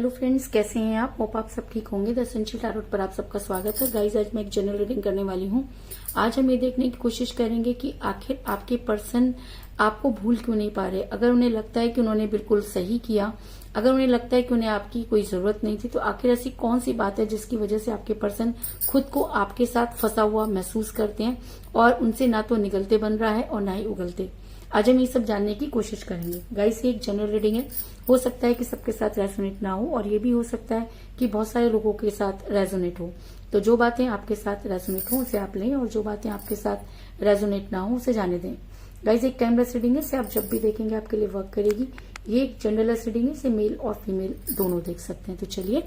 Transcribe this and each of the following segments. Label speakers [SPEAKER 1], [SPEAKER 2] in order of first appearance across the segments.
[SPEAKER 1] Hello friends, कैसे हैं आप? होप आप सब ठीक होंगे। द एसेंशियल टैरोट पर आप सबका स्वागत है। गाइस, आज मैं एक जनरल रीडिंग करने वाली हूँ। आज हम ये देखने की कोशिश करेंगे कि आखिर आपके पर्सन आपको भूल क्यों नहीं पा रहे। अगर उन्हें लगता है कि उन्होंने बिल्कुल सही किया, अगर उन्हें लगता है कि उन्हें आपकी कोई जरूरत नहीं थी, तो आखिर ऐसी कौन सी बात है जिसकी वजह से आपके पर्सन खुद को आपके साथ फंसा हुआ महसूस करते हैं और उनसे ना तो निगलते बन रहा है और ना ही उगलते। आज हम ये सब जानने की कोशिश करेंगे। गाइस, ये एक जनरल रीडिंग है। हो सकता है कि सबके साथ रेजोनेट ना हो और ये भी हो सकता है कि बहुत सारे लोगों के साथ रेजोनेट हो। तो जो बातें आपके साथ रेजोनेट हो उसे आप लें और जो बातें आपके साथ रेजोनेट ना हो उसे जाने दें। गाइस, एक टाइमलेस रीडिंग है, इसे आप जब भी देखेंगे आपके लिए वर्क करेगी। ये एक जनरलेस रीडिंग है, इसे मेल और फीमेल दोनों देख सकते हैं। तो चलिए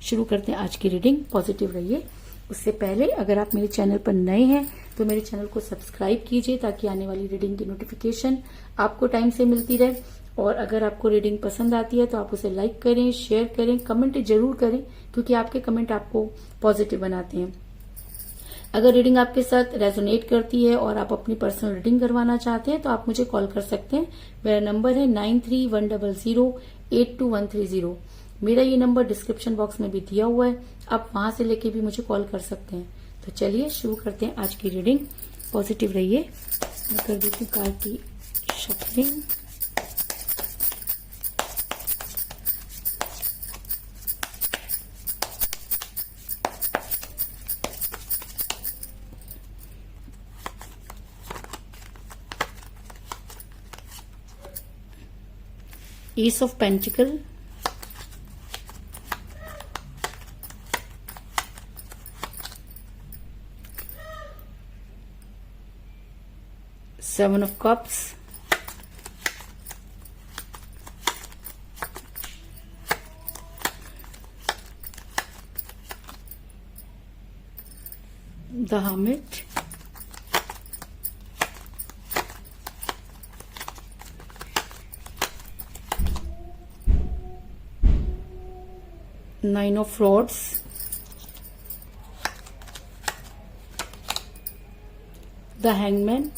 [SPEAKER 1] शुरू करते हैं आज की रीडिंग। पॉजिटिव रहिए। उससे पहले अगर आप मेरे चैनल पर नए हैं तो मेरे चैनल को सब्सक्राइब कीजिए ताकि आने वाली रीडिंग की नोटिफिकेशन आपको टाइम से मिलती रहे। और अगर आपको रीडिंग पसंद आती है तो आप उसे लाइक करें, शेयर करें, कमेंट जरूर करें, क्योंकि आपके कमेंट आपको पॉजिटिव बनाते हैं। अगर रीडिंग आपके साथ रेजोनेट करती है और आप अपनी पर्सनल रीडिंग करवाना चाहते हैं तो आप मुझे कॉल कर सकते हैं। मेरा नंबर है 9310082130। मेरा ये नंबर डिस्क्रिप्शन बॉक्स में भी दिया हुआ है, आप वहां से लेके भी मुझे कॉल कर सकते हैं। तो चलिए शुरू करते हैं आज की रीडिंग। पॉजिटिव रहिए। मैं कर देती हूँ कार्ड की shuffling. Ace of Pentacle, Seven of Cups, the Hermit, Nine of Swords, the Hangman,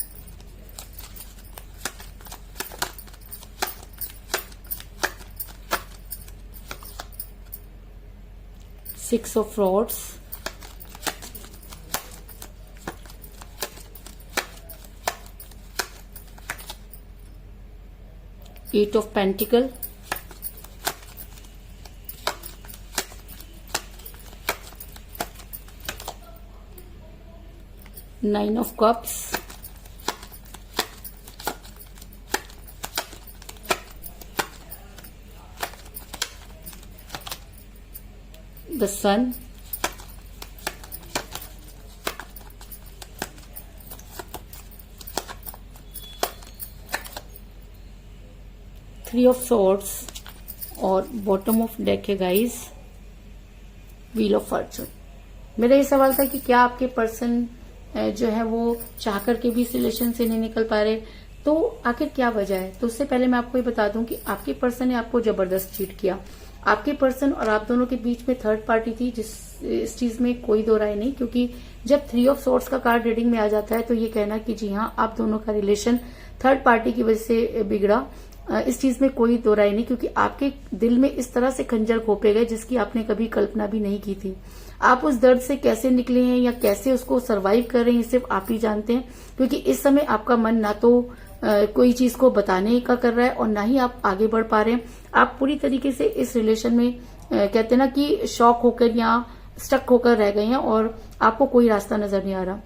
[SPEAKER 1] Six of Swords, Eight of Pentacles, Nine of Cups, the Sun, Three of Swords और bottom of deck है guys, wheel of Fortune. मेरा ये सवाल था कि क्या आपके person जो है वो चाह करके भी इस रिलेशन से नहीं निकल पा रहे, तो आखिर क्या वजह है। तो उससे पहले मैं आपको ये बता दूं कि आपके पर्सन ने आपको जबरदस्त चीट किया। आपके पर्सन और आप दोनों के बीच में थर्ड पार्टी थी, इस चीज में कोई दो राय नहीं। क्योंकि जब थ्री ऑफ सोर्ट्स का कार्ड रीडिंग में आ जाता है तो ये कहना कि जी हाँ, आप दोनों का रिलेशन थर्ड पार्टी की वजह से बिगड़ा, इस चीज में कोई दो राय नहीं। क्योंकि आपके दिल में इस तरह से खंजर घोंपे गए जिसकी आपने कभी कल्पना भी नहीं की थी। आप उस दर्द से कैसे निकले हैं या कैसे उसको सरवाइव कर रहे हैं, सिर्फ आप ही जानते हैं। क्योंकि इस समय आपका मन ना तो कोई चीज को बताने का कर रहा है और ना ही आप आगे बढ़ पा रहे हैं। आप पूरी तरीके से इस रिलेशन में कहते हैं ना कि शॉक होकर या स्टक होकर रह गए हैं और आपको कोई रास्ता नजर नहीं आ रहा।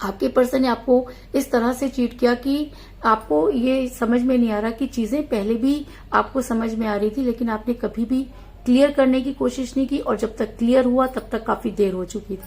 [SPEAKER 1] आपके पर्सन ने आपको इस तरह से चीट किया कि आपको ये समझ में नहीं आ रहा कि चीजें पहले भी आपको समझ में आ रही थी, लेकिन आपने कभी भी क्लियर करने की कोशिश नहीं की और जब तक क्लियर हुआ तब तक काफी देर हो चुकी थी।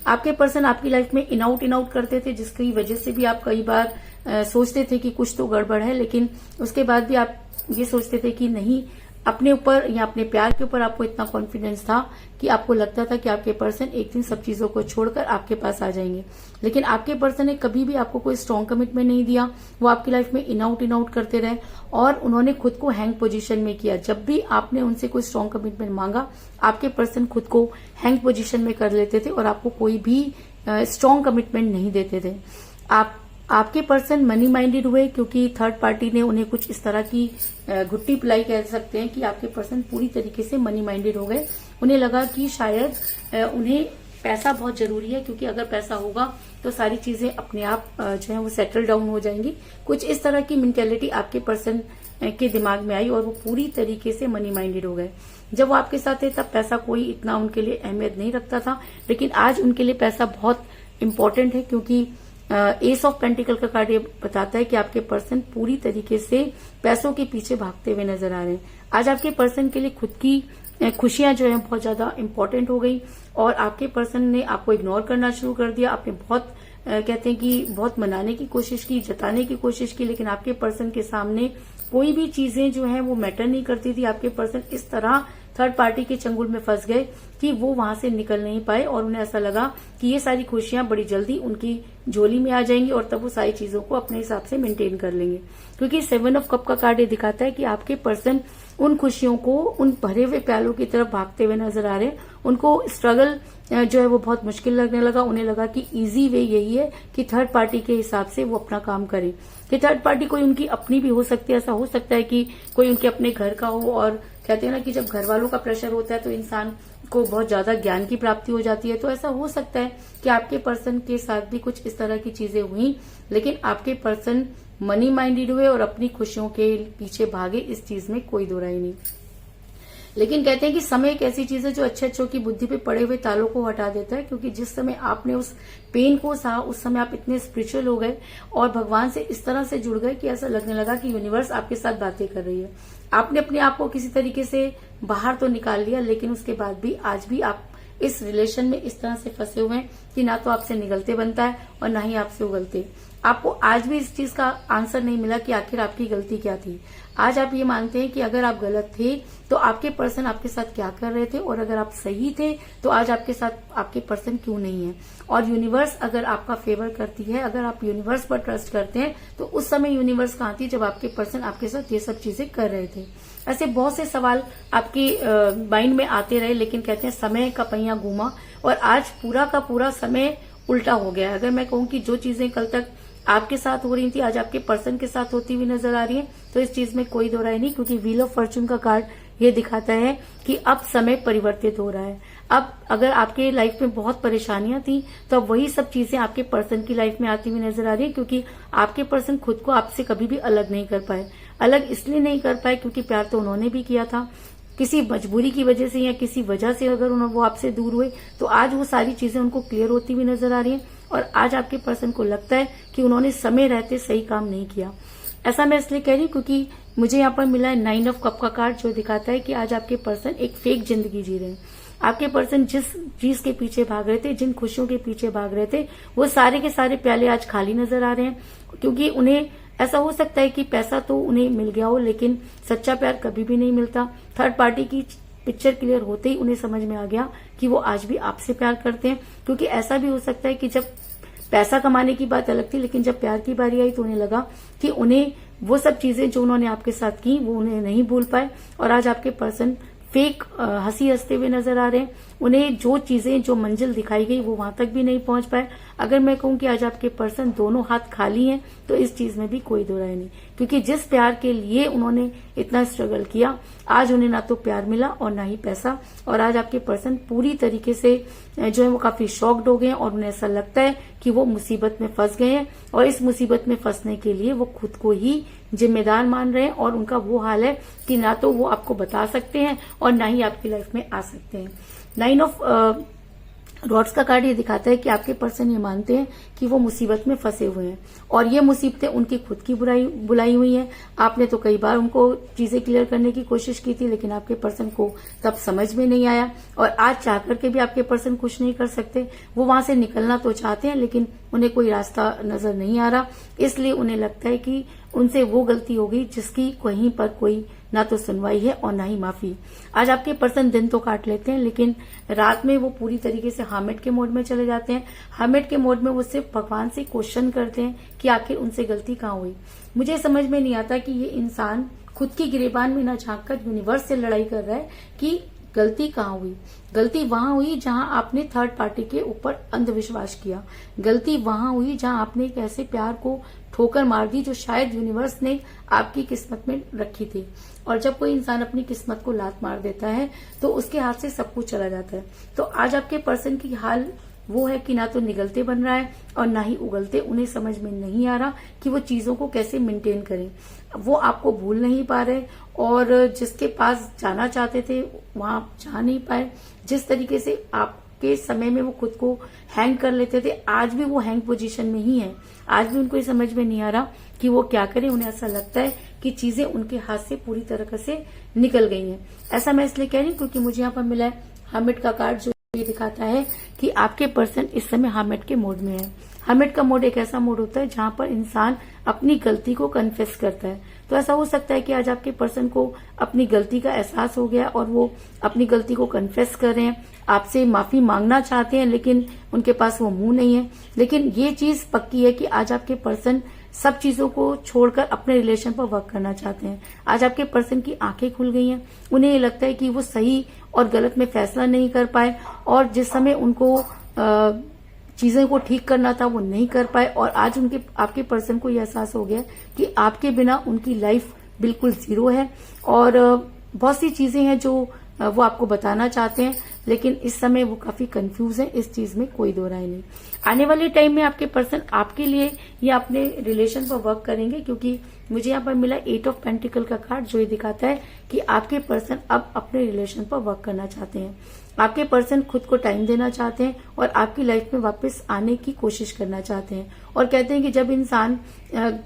[SPEAKER 1] आपके पर्सन आपकी लाइफ में इन आउट करते थे, जिसकी वजह से भी आप कई बार सोचते थे कि कुछ तो गड़बड़ है, लेकिन उसके बाद भी आप ये सोचते थे कि नहीं, अपने ऊपर या अपने प्यार के ऊपर आपको इतना कॉन्फिडेंस था कि आपको लगता था कि आपके पर्सन एक दिन सब चीजों को छोड़कर आपके पास आ जाएंगे। लेकिन आपके पर्सन ने कभी भी आपको कोई स्ट्रॉन्ग कमिटमेंट नहीं दिया। वो आपकी लाइफ में इन आउट करते रहे और उन्होंने खुद को हैंग पोजीशन में किया। जब भी आपने उनसे कोई स्ट्रॉन्ग कमिटमेंट मांगा, आपके पर्सन खुद को हैंग पोजीशन में कर लेते थे और आपको कोई भी स्ट्रॉन्ग कमिटमेंट नहीं देते थे। आप आपके पर्सन मनी माइंडेड हुए क्योंकि थर्ड पार्टी ने उन्हें कुछ इस तरह की गुट्टी पिलाई कह सकते हैं कि आपके पर्सन पूरी तरीके से मनी माइंडेड हो गए। उन्हें लगा कि शायद उन्हें पैसा बहुत जरूरी है, क्योंकि अगर पैसा होगा तो सारी चीजें अपने आप जो है वो सेटल डाउन हो जाएंगी। कुछ इस तरह की मेंटेलिटी आपके पर्सन के दिमाग में आई और वो पूरी तरीके से मनी माइंडेड हो गए। जब वो आपके साथ थे तब पैसा कोई इतना उनके लिए अहमियत नहीं रखता था, लेकिन आज उनके लिए पैसा बहुत इंपॉर्टेंट है, क्योंकि एस ऑफ पेंटिकल का कार्ड ये बताता है कि आपके पर्सन पूरी तरीके से पैसों के पीछे भागते हुए नजर आ रहे हैं। आज आपके पर्सन के लिए खुद की खुशियां जो है बहुत ज्यादा इंपॉर्टेंट हो गई और आपके पर्सन ने आपको इग्नोर करना शुरू कर दिया। आपने बहुत कहते हैं कि बहुत मनाने की कोशिश की, जताने की कोशिश की, लेकिन आपके पर्सन के सामने कोई भी चीजें जो है वो मैटर नहीं करती थी। आपके पर्सन इस तरह थर्ड पार्टी के चंगुल में फंस गए कि वो वहां से निकल नहीं पाए और उन्हें ऐसा लगा कि ये सारी खुशियां बड़ी जल्दी उनकी झोली में आ जाएंगी और तब वो सारी चीजों को अपने हिसाब से मेंटेन कर लेंगे। क्योंकि 7 ऑफ कप का कार्ड ये दिखाता है कि आपके पर्सन उन खुशियों को, उन भरे हुए प्यालों की तरफ भागते हुए नजर आ रहे हैं। उनको स्ट्रगल जो है वो बहुत मुश्किल लगने लगा। उन्हें लगा कि इजी वे यही है कि थर्ड पार्टी के हिसाब से वो अपना काम करे, कि थर्ड पार्टी कोई उनकी अपनी भी हो सकती है। ऐसा हो सकता है कि कोई उनके अपने घर का हो, और कहते हैं ना कि जब घर वालों का प्रेशर होता है तो इंसान को बहुत ज्यादा ज्ञान की प्राप्ति हो जाती है। तो ऐसा हो सकता है कि आपके पर्सन के साथ भी कुछ इस तरह की चीजें हुई, लेकिन आपके पर्सन मनी माइंडेड हुए और अपनी खुशियों के पीछे भागे। इस चीज में कोई दो राय नहीं। लेकिन कहते हैं कि समय एक ऐसी चीज है जो अच्छे अच्छों की बुद्धि पे पड़े हुए तालों को हटा देता है, क्योंकि जिस समय आपने उस पेन को सहा उस समय आप इतने स्पिरिचुअल हो गए और भगवान से इस तरह से जुड़ गए कि ऐसा लगने लगा कि यूनिवर्स आपके साथ बातें कर रही है। आपने अपने आप को किसी तरीके से बाहर तो निकाल लिया, लेकिन उसके बाद भी आज भी आप इस रिलेशन में इस तरह से फंसे हुए हैं कि ना तो आपसे निकलते बनता है और ना ही आपसे उगलते। आपको आज भी इस चीज का आंसर नहीं मिला कि आखिर आपकी गलती क्या थी। आज आप ये मानते हैं कि अगर आप गलत थे तो आपके पर्सन आपके साथ क्या कर रहे थे, और अगर आप सही थे तो आज आपके साथ आपके पर्सन क्यों नहीं है। और यूनिवर्स अगर आपका फेवर करती है, अगर आप यूनिवर्स पर ट्रस्ट करते हैं, तो उस समय यूनिवर्स कहाँ थी जब आपके पर्सन आपके साथ ये सब चीजें कर रहे थे। ऐसे बहुत से सवाल आपके माइंड में आते रहे, लेकिन कहते हैं समय का पहिया घूमा और आज पूरा का पूरा समय उल्टा हो गया। अगर मैं कहूँ कि जो चीजें कल तक आपके साथ हो रही थी आज आपके पर्सन के साथ होती हुई नजर आ रही है, तो इस चीज में कोई दो राय नहीं, क्योंकि व्हील ऑफ फॉर्चून का कार्ड ये दिखाता है कि अब समय परिवर्तित हो रहा है। अब अगर आपके लाइफ में बहुत परेशानियां थी तो अब वही सब चीजें आपके पर्सन की लाइफ में आती हुई नजर आ रही है, क्योंकि आपके पर्सन खुद को आपसे कभी भी अलग नहीं कर पाए। अलग इसलिए नहीं कर पाए क्योंकि प्यार तो उन्होंने भी किया था, किसी मजबूरी की वजह से या किसी वजह से अगर वो आपसे दूर हुए तो आज वो सारी चीजें उनको क्लियर होती हुई नजर आ रही है और आज आपके पर्सन को लगता है कि उन्होंने समय रहते सही काम नहीं किया। ऐसा मैं इसलिए कह रही हूँ क्योंकि मुझे यहाँ पर मिला है 9 ऑफ कप का कार्ड, जो दिखाता है कि आज आपके पर्सन एक फेक जिंदगी जी रहे हैं। आपके पर्सन जिस चीज के पीछे भाग रहे थे, जिन खुशियों के पीछे भाग रहे थे, वो सारे के सारे प्याले आज खाली नजर आ रहे हैं, क्योंकि उन्हें ऐसा हो सकता है कि पैसा तो उन्हें मिल गया हो, लेकिन सच्चा प्यार कभी भी नहीं मिलता। थर्ड पार्टी की पिक्चर क्लियर होते ही उन्हें समझ में आ गया कि वो आज भी आपसे प्यार करते हैं, क्योंकि ऐसा भी हो सकता है कि जब पैसा कमाने की बात अलग थी, लेकिन जब प्यार की बारी आई तो उन्हें लगा कि उन्हें वो सब चीजें जो उन्होंने आपके साथ की वो उन्हें नहीं भूल पाए और आज आपके पर्सन फेक हंसी हंसते हुए नजर आ रहे हैं। उन्हें जो चीजें, जो मंजिल दिखाई गई वो वहां तक भी नहीं पहुंच पाए। अगर मैं कहूं कि आज आपके पर्सन दोनों हाथ खाली हैं तो इस चीज में भी कोई दो राय नहीं, क्योंकि जिस प्यार के लिए उन्होंने इतना स्ट्रगल किया आज उन्हें ना तो प्यार मिला और ना ही पैसा। और आज आपके पर्सन पूरी तरीके से जो है वो काफी शॉक्ड हो गए और उन्हें ऐसा लगता है कि वो मुसीबत में फंस गए हैं और इस मुसीबत में फंसने के लिए वो खुद को ही जिम्मेदार मान रहे हैं। और उनका वो हाल है कि ना तो वो आपको बता सकते हैं और ना ही आपकी लाइफ में आ सकते हैं। 9 ऑफ रॉड्स का कार्ड ये दिखाता है कि आपके पर्सन ये मानते हैं कि वो मुसीबत में फंसे हुए हैं और ये मुसीबतें उनकी खुद की बुलाई हुई हैं। आपने तो कई बार उनको चीजें क्लियर करने की कोशिश की थी, लेकिन आपके पर्सन को तब समझ में नहीं आया और आज चाह करके भी आपके पर्सन कुछ नहीं कर सकते। वो वहां से निकलना तो चाहते हैं, लेकिन उन्हें कोई रास्ता नजर नहीं आ रहा, इसलिए उन्हें लगता है कि उनसे वो गलती हो गई जिसकी कहीं पर कोई ना तो सुनवाई है और ना ही माफी। आज आपके पर्सन दिन तो काट लेते हैं, लेकिन रात में वो पूरी तरीके से हार्मिट के मोड में चले जाते हैं। हार्मिट के मोड में वो सिर्फ भगवान से क्वेश्चन करते हैं कि आखिर उनसे गलती कहाँ हुई। मुझे समझ में नहीं आता कि ये इंसान खुद की गिरेबान में न झांक कर यूनिवर्स से लड़ाई कर रहा है कि गलती कहाँ हुई? गलती वहां हुई जहां आपने थर्ड पार्टी के ऊपर अंधविश्वास किया। गलती वहां हुई जहां आपने एक ऐसे प्यार को ठोकर मार दी जो शायद यूनिवर्स ने आपकी किस्मत में रखी थी। और जब कोई इंसान अपनी किस्मत को लात मार देता है तो उसके हाथ से सब कुछ चला जाता है। तो आज आपके पर्सन की हाल वो है कि ना तो निगलते बन रहा है और ना ही उगलते। उन्हें समझ में नहीं आ रहा कि वो चीजों को कैसे मेंटेन करें। वो आपको भूल नहीं पा रहे और जिसके पास जाना चाहते थे वहां जा नहीं पाए। जिस तरीके से आपके समय में वो खुद को हैंग कर लेते थे, आज भी वो हैंग पोजीशन में ही है। आज भी उनको ये समझ में नहीं आ रहा कि वो क्या करें। उन्हें ऐसा लगता है कि चीजें उनके हाथ से पूरी तरह से निकल गई हैं। ऐसा मैं इसलिए कह रही हूँ क्योंकि मुझे यहाँ पर मिला है हर्मिट का कार्ड, जो ये दिखाता है कि आपके पर्सन इस समय हर्मिट के मोड में है। हर्मिट का मोड एक ऐसा मोड होता है जहां पर इंसान अपनी गलती को कन्फेस करता है। तो ऐसा हो सकता है कि आज आपके पर्सन को अपनी गलती का एहसास हो गया और वो अपनी गलती को कन्फेस कर रहे हैं, आपसे माफी मांगना चाहते हैं, लेकिन उनके पास वो मुंह नहीं है। लेकिन ये चीज पक्की है कि आज आपके पर्सन सब चीजों को छोड़कर अपने रिलेशन पर वर्क करना चाहते हैं। आज आपके पर्सन की आंखें खुल गई हैं। उन्हें ये लगता है कि वो सही और गलत में फैसला नहीं कर पाए और जिस समय उनको चीजें को ठीक करना था वो नहीं कर पाए। और आज उनके आपके पर्सन को यह एहसास हो गया कि आपके बिना उनकी लाइफ बिल्कुल जीरो है और बहुत सी चीजें हैं जो वो आपको बताना चाहते हैं, लेकिन इस समय वो काफी कंफ्यूज है। इस चीज में कोई दो राय नहीं। आने वाले टाइम में आपके पर्सन आपके लिए या अपने रिलेशन पर वर्क करेंगे, क्योंकि मुझे यहाँ पर मिला 8 ऑफ पेंटिकल का कार्ड, जो ये दिखाता है कि आपके पर्सन अब अपने रिलेशन पर वर्क करना चाहते हैं। आपके पर्सन खुद को टाइम देना चाहते हैं और आपकी लाइफ में वापस आने की कोशिश करना चाहते हैं। और कहते हैं कि जब इंसान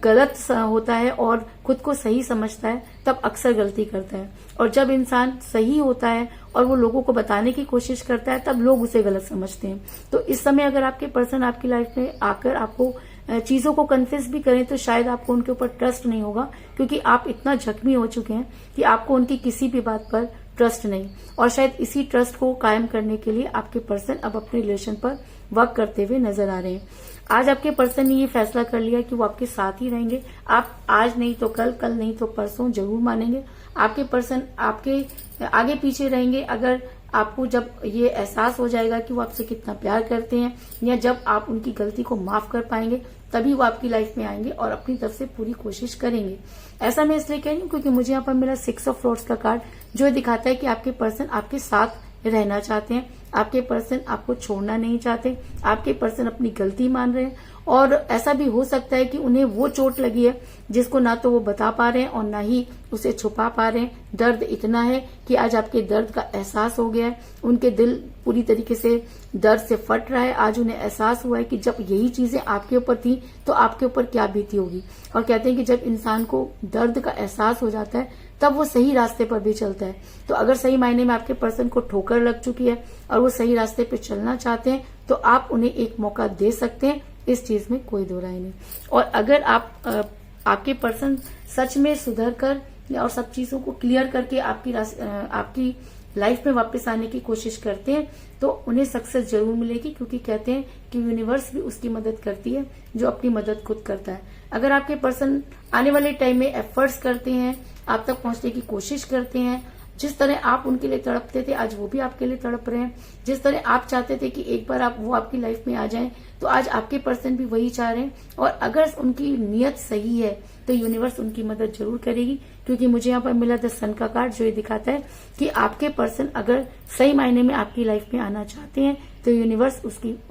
[SPEAKER 1] गलत होता है और खुद को सही समझता है तब अक्सर गलती करता है, और जब इंसान सही होता है और वो लोगों को बताने की कोशिश करता है तब लोग उसे गलत समझते हैं। तो इस समय अगर आपके पर्सन आपकी लाइफ में आकर आपको चीजों को कन्फेस भी करें तो शायद आपको उनके ऊपर ट्रस्ट नहीं होगा, क्योंकि आप इतना जख्मी हो चुके हैं कि आपको उनकी किसी भी बात पर ट्रस्ट नहीं। और शायद इसी ट्रस्ट को कायम करने के लिए आपके पर्सन अब अपने रिलेशन पर वर्क करते हुए नजर आ रहे हैं। आज आपके पर्सन ने ये फैसला कर लिया कि वो आपके साथ ही रहेंगे। आप आज नहीं तो कल, कल नहीं तो परसों जरूर मानेंगे। आपके पर्सन आपके आगे पीछे रहेंगे। अगर आपको जब ये एहसास हो जाएगा कि वो आपसे कितना प्यार करते हैं, या जब आप उनकी गलती को माफ कर पाएंगे, तभी वो आपकी लाइफ में आएंगे और अपनी तरफ से पूरी कोशिश करेंगे। ऐसा मैं इसलिए कह रही हूँ क्योंकि मुझे यहाँ पर मेरा 6 ऑफ फ्लोर्स का कार्ड, जो दिखाता है कि आपके पर्सन आपके साथ रहना चाहते हैं। आपके पर्सन आपको छोड़ना नहीं चाहते। आपके पर्सन अपनी गलती मान रहे हैं और ऐसा भी हो सकता है कि उन्हें वो चोट लगी है जिसको ना तो वो बता पा रहे हैं और ना ही उसे छुपा पा रहे हैं। दर्द इतना है कि आज आपके दर्द का एहसास हो गया है। उनके दिल पूरी तरीके से दर्द से फट रहा है। आज उन्हें एहसास हुआ है कि जब यही चीजें आपके ऊपर थी तो आपके ऊपर क्या बीती होगी। और कहते हैं कि जब इंसान को दर्द का एहसास हो जाता है तब वो सही रास्ते पर भी चलता है। तो अगर सही मायने में आपके पर्सन को ठोकर लग चुकी है और वो सही रास्ते पे चलना चाहते हैं तो आप उन्हें एक मौका दे सकते हैं। इस चीज में कोई दो राय नहीं। और अगर आपके पर्सन सच में सुधर कर और सब चीजों को क्लियर करके आपकी लाइफ में वापस आने की कोशिश करते हैं तो उन्हें सक्सेस जरूर मिलेगी, क्योंकि कहते हैं कि यूनिवर्स भी उसकी मदद करती है जो अपनी मदद खुद करता है। अगर आपके पर्सन आने वाले टाइम में एफर्ट्स करते हैं, आप तक पहुंचने की कोशिश करते हैं, जिस तरह आप उनके लिए तड़पते थे आज वो भी आपके लिए तड़प रहे हैं। जिस तरह आप चाहते थे कि एक बार वो आपकी लाइफ में आ जाएं, तो आज आपके पर्सन भी वही चाह रहे हैं। और अगर उनकी नीयत सही है तो यूनिवर्स उनकी मदद जरूर करेगी, क्योंकि मुझे यहाँ पर मिला द सन का कार्ड, जो ये दिखाता है कि आपके पर्सन अगर सही मायने में आपकी लाइफ में आना चाहते हैं तो यूनिवर्स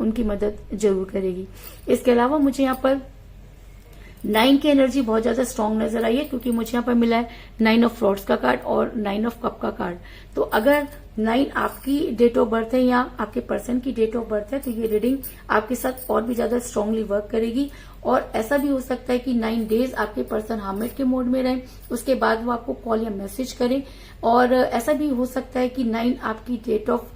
[SPEAKER 1] उनकी मदद जरूर करेगी। इसके अलावा मुझे यहाँ पर 9 की एनर्जी बहुत ज्यादा स्ट्रांग नजर आई है, क्योंकि मुझे यहाँ पर मिला है 9 ऑफ फ्रॉड्स का कार्ड और 9 ऑफ कप का कार्ड। तो अगर 9 आपकी डेट ऑफ बर्थ है या आपके पर्सन की डेट ऑफ बर्थ है तो ये रीडिंग आपके साथ और भी ज्यादा स्ट्रांगली वर्क करेगी। और ऐसा भी हो सकता है कि 9 डेज आपके पर्सन हर्मिट के मोड में रहें, उसके बाद वो आपको कॉल या मैसेज करें। और ऐसा भी हो सकता है कि 9 आपकी डेट ऑफ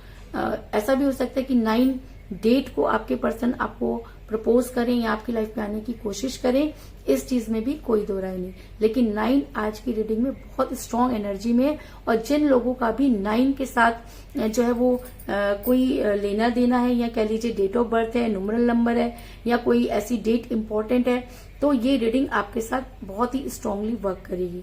[SPEAKER 1] ऐसा भी हो सकता है कि 9 डेट को आपके पर्सन आपको प्रपोज करें या आपकी लाइफ में आने की कोशिश करें। इस चीज में भी कोई दो राय नहीं। लेकिन 9 आज की रीडिंग में बहुत स्ट्रांग एनर्जी में है। और जिन लोगों का भी 9 के साथ जो है वो कोई लेना देना है, या कह लीजिए डेट ऑफ बर्थ है, न्यूमरल नंबर है, या कोई ऐसी डेट इंपॉर्टेंट है, तो ये रीडिंग आपके साथ बहुत ही स्ट्रांगली वर्क करेगी।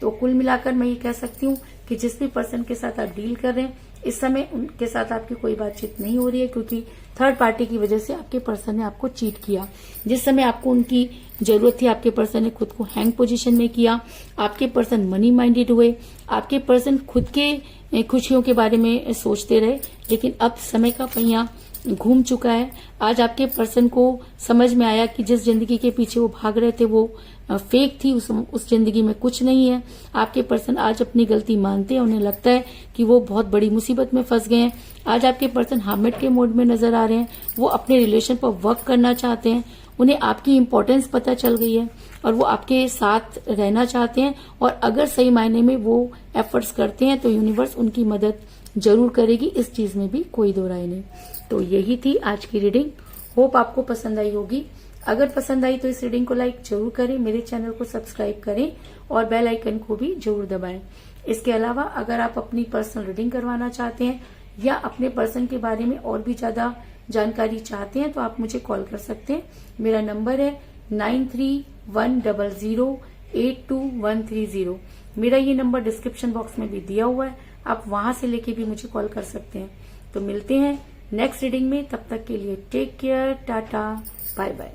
[SPEAKER 1] तो कुल मिलाकर मैं ये कह सकती हूँ कि जिस भी पर्सन के साथ आप डील कर रहे हैं इस समय उनके साथ आपकी कोई बातचीत नहीं हो रही है, क्योंकि थर्ड पार्टी की वजह से आपके पर्सन ने आपको चीट किया। जिस समय आपको उनकी जरूरत थी, आपके पर्सन ने खुद को हैंग पोजीशन में किया। आपके पर्सन मनी माइंडेड हुए। आपके पर्सन खुद के खुशियों के बारे में सोचते रहे, लेकिन अब समय का पहिया घूम चुका है। आज आपके पर्सन को समझ में आया कि जिस जिंदगी के पीछे वो भाग रहे थे वो फेक थी, उस जिंदगी में कुछ नहीं है। आपके पर्सन आज अपनी गलती मानते हैं। उन्हें लगता है कि वो बहुत बड़ी मुसीबत में फंस गए हैं। आज आपके पर्सन हार्मिट के मोड में नजर आ रहे हैं। वो अपने रिलेशन पर वर्क करना चाहते हैं। उन्हें आपकी इम्पोर्टेंस पता चल गई है और वो आपके साथ रहना चाहते हैं। और अगर सही मायने में वो एफर्ट्स करते हैं तो यूनिवर्स उनकी मदद जरूर करेगी, इस चीज में भी कोई दो राय नहीं। तो यही थी आज की रीडिंग। होप आपको पसंद आई होगी। अगर पसंद आई तो इस रीडिंग को लाइक जरूर करें, मेरे चैनल को सब्सक्राइब करें और बेल आइकन को भी जरूर दबाएं। इसके अलावा अगर आप अपनी पर्सनल रीडिंग करवाना चाहते हैं या अपने पर्सन के बारे में और भी ज्यादा जानकारी चाहते हैं तो आप मुझे कॉल कर सकते हैं। मेरा नंबर है 9310082130। मेरा ये नंबर डिस्क्रिप्शन बॉक्स में भी दिया हुआ है, आप वहां से लेके भी मुझे कॉल कर सकते हैं। तो मिलते हैं नेक्स्ट रीडिंग में, तब तक के लिए take care, tata, bye bye.